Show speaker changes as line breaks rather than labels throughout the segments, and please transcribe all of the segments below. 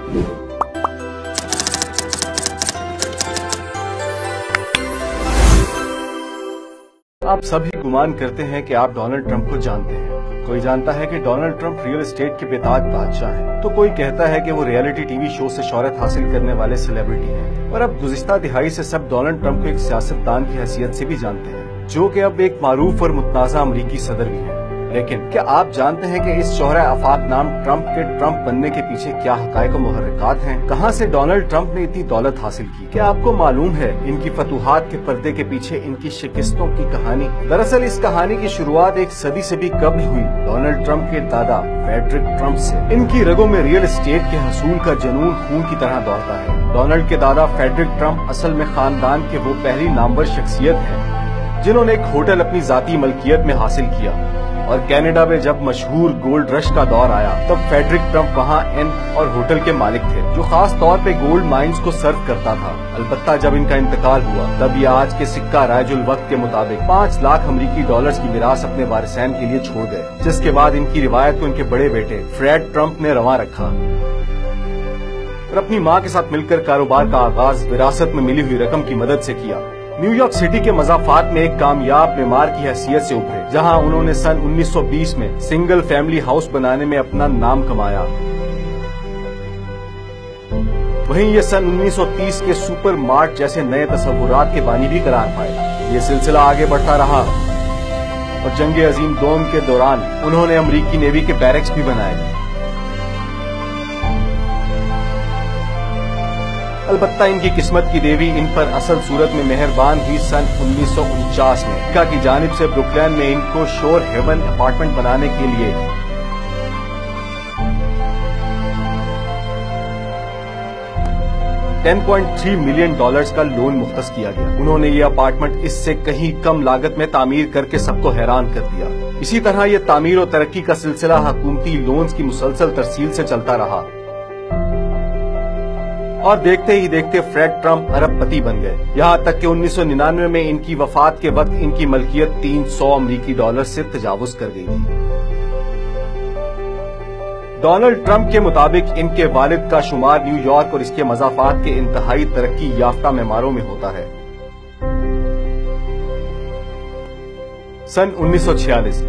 آپ سبھی گمان کرتے ہیں کہ آپ ڈونلڈ ٹرمپ کو جانتے ہیں۔ کوئی جانتا ہے کہ ڈونلڈ ٹرمپ ریئل اسٹیٹ کے بےتاج بادشاہ ہیں، تو کوئی کہتا ہے کہ وہ ریئلٹی ٹی وی شو سے شہرت حاصل کرنے والے سیلیبریٹی ہیں، اور اب گزشتہ دہائی سے سب ڈونلڈ ٹرمپ کو ایک سیاستدان کی حیثیت سے بھی جانتے ہیں، جو کہ اب ایک معروف اور متنازع امریکی صدر بھی ہیں۔ لیکن کیا آپ جانتے ہیں کہ اس شہرہ آفاق نام ٹرمپ کے ٹرمپ بننے کے پیچھے کیا حقائق و محرکات ہیں؟ کہاں سے ڈونلڈ ٹرمپ نے اتنی دولت حاصل کی؟ کیا آپ کو معلوم ہے ان کی فتوحات کے پردے کے پیچھے ان کی شکستوں کی کہانی؟ دراصل اس کہانی کی شروعات ایک صدی سے بھی قبل ہوئی ڈونلڈ ٹرمپ کے دادا فریڈرک ٹرمپ سے۔ ان کی رگوں میں ریئل اسٹیٹ کے حصول کا جنون خون کی طرح دوڑتا ہے۔ ڈونلڈ کے دادا فریڈرک ٹرمپ اصل میں خاندان کے وہ پہلی نامور شخصیت ہیں جنہوں نے ایک ہوٹل اپنی ذاتی ملکیت میں حاصل کیا، اور کینیڈا میں جب مشہور گولڈ رش کا دور آیا تب فریڈرک ٹرمپ وہاں ان اور ہوٹل کے مالک تھے، جو خاص طور پہ گولڈ مائنز کو سرو کرتا تھا۔ البتہ جب ان کا انتقال ہوا تب یہ آج کے سکہ رائج الوقت کے مطابق 5 لاکھ امریکی ڈالرز کی میراث اپنے وارثین کے لیے چھوڑ گئے، جس کے بعد ان کی روایت کو ان کے بڑے بیٹے فریڈ ٹرمپ نے رواں رکھا اور اپنی ماں کے ساتھ مل کر کاروبار کا آغاز وراثت میں ملی ہوئی رقم کی مدد سے کیا۔ نیو یارک سٹی کے مضافات میں ایک کامیاب معمار کی حیثیت سے ابھرے، جہاں انہوں نے سن 1920 میں سنگل فیملی ہاؤس بنانے میں اپنا نام کمایا۔ وہیں یہ سن 1930 کے سپر مارٹ جیسے نئے تصورات کے بانی بھی قرار پائے۔ یہ سلسلہ آگے بڑھتا رہا اور جنگ عظیم دوم کے دوران انہوں نے امریکی نیوی کے بیرکس بھی بنائے۔ البتہ ان کی قسمت کی دیوی ان پر اصل صورت میں مہربان ہوئی سن 1949 میں۔ امریکہ کی جانب سے بروکلین میں ان کو شور ہیون اپارٹمنٹ بنانے کے لیے $10.3 ملین کا لون مختص کیا گیا۔ انہوں نے یہ اپارٹمنٹ اس سے کہیں کم لاگت میں تعمیر کر کے سب کو حیران کر دیا۔ اسی طرح یہ تعمیر و ترقی کا سلسلہ حکومتی لونز کی مسلسل ترسیل سے چلتا رہا، اور دیکھتے ہی دیکھتے فریڈ ٹرمپ ارب پتی بن گئے، یہاں تک کہ 1999 میں ان کی وفات کے وقت ان کی ملکیت $300 امریکی سے تجاوز کر گئی تھی۔ ڈونلڈ ٹرمپ کے مطابق ان کے والد کا شمار نیو یارک اور اس کے مضافات کے انتہائی ترقی یافتہ معماروں میں ہوتا ہے۔ سن 1946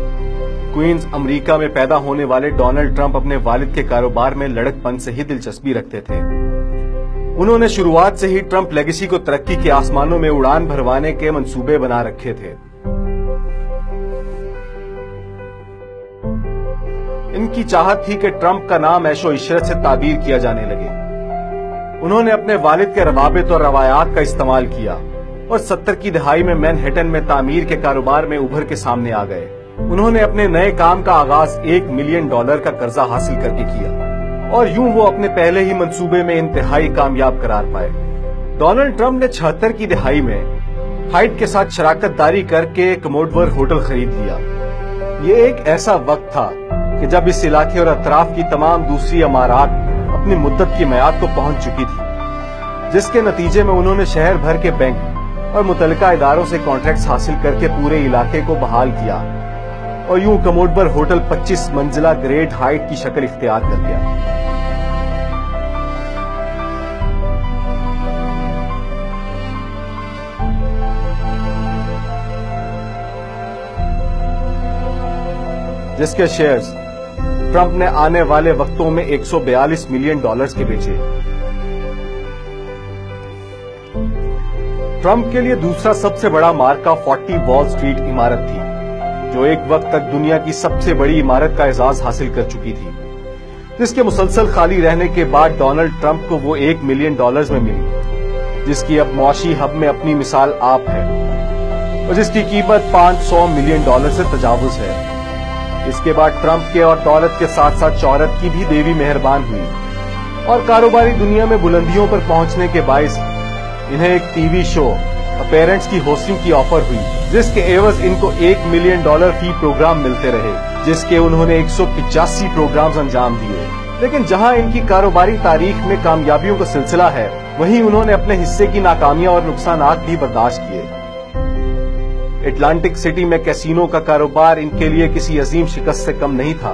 کوئنز امریکہ میں پیدا ہونے والے ڈونلڈ ٹرمپ اپنے والد کے کاروبار میں لڑک پن سے ہی دلچسپی رکھتے تھے۔ انہوں نے شروعات سے ہی ٹرمپ لیگیسی کو ترقی کے آسمانوں میں اڑان بھروانے کے منصوبے بنا رکھے تھے۔ ان کی چاہت تھی کہ ٹرمپ کا نام عیش و عشرت سے تعبیر کیا جانے لگے۔ انہوں نے اپنے والد کے روابط اور روایات کا استعمال کیا اور 70 کی دہائی میں مینہٹن میں تعمیر کے کاروبار میں ابھر کے سامنے آ گئے۔ انہوں نے اپنے نئے کام کا آغاز $1 ملین کا قرضہ حاصل کر کے کیا، اور یوں وہ اپنے پہلے ہی منصوبے میں انتہائی کامیاب قرار پائے۔ ڈونلڈ ٹرمپ نے 76 کی دہائی میں ہائٹ کے ساتھ شراکت داری کر کے کموڈور ہوٹل خرید لیا۔ یہ ایک ایسا وقت تھا کہ جب اس علاقے اور اطراف کی تمام دوسری عمارات اپنی مدت کی میعاد کو پہنچ چکی تھی، جس کے نتیجے میں انہوں نے شہر بھر کے بینک اور متعلقہ اداروں سے کانٹریکٹس حاصل کر کے پورے علاقے کو بحال کیا، اور یوں کموڈور ہوٹل 25 منزلہ گریٹ ہائٹ کی شکل اختیار کر لیا۔ جس کے شیئرز ٹرمپ نے آنے والے وقتوں میں $142 ملین کے بیچے۔ ٹرمپ کے لیے دوسرا سب سے بڑا مارکہ 40 وال اسٹریٹ عمارت تھی، جو ایک وقت تک دنیا کی سب سے بڑی عمارت کا اعزاز حاصل کر چکی تھی، جس کے مسلسل خالی رہنے کے بعد ڈونلڈ ٹرمپ کو وہ $1 ملین میں ملی، جس کی اب معاشی ہب میں اپنی مثال آپ ہے، اور جس کی قیمت $500 ملین سے تجاوز ہے۔ اس کے بعد ٹرمپ کے اور دولت کے ساتھ ساتھ شہرت کی بھی دیوی مہربان ہوئی، اور کاروباری دنیا میں بلندیوں پر پہنچنے کے باعث انہیں ایک ٹی وی شو اپیرنٹس کی ہوسٹنگ کی آفر ہوئی، جس کے عوض ان کو $1 ملین فی پروگرام ملتے رہے، جس کے انہوں نے 185 پروگرامز انجام دیے۔ لیکن جہاں ان کی کاروباری تاریخ میں کامیابیوں کا سلسلہ ہے، وہیں انہوں نے اپنے حصے کی ناکامیاں اور نقصانات بھی برداشت کیے۔ اٹلانٹک سٹی میں کیسینو کا کاروبار ان کے لیے کسی عظیم شکست سے کم نہیں تھا،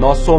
$900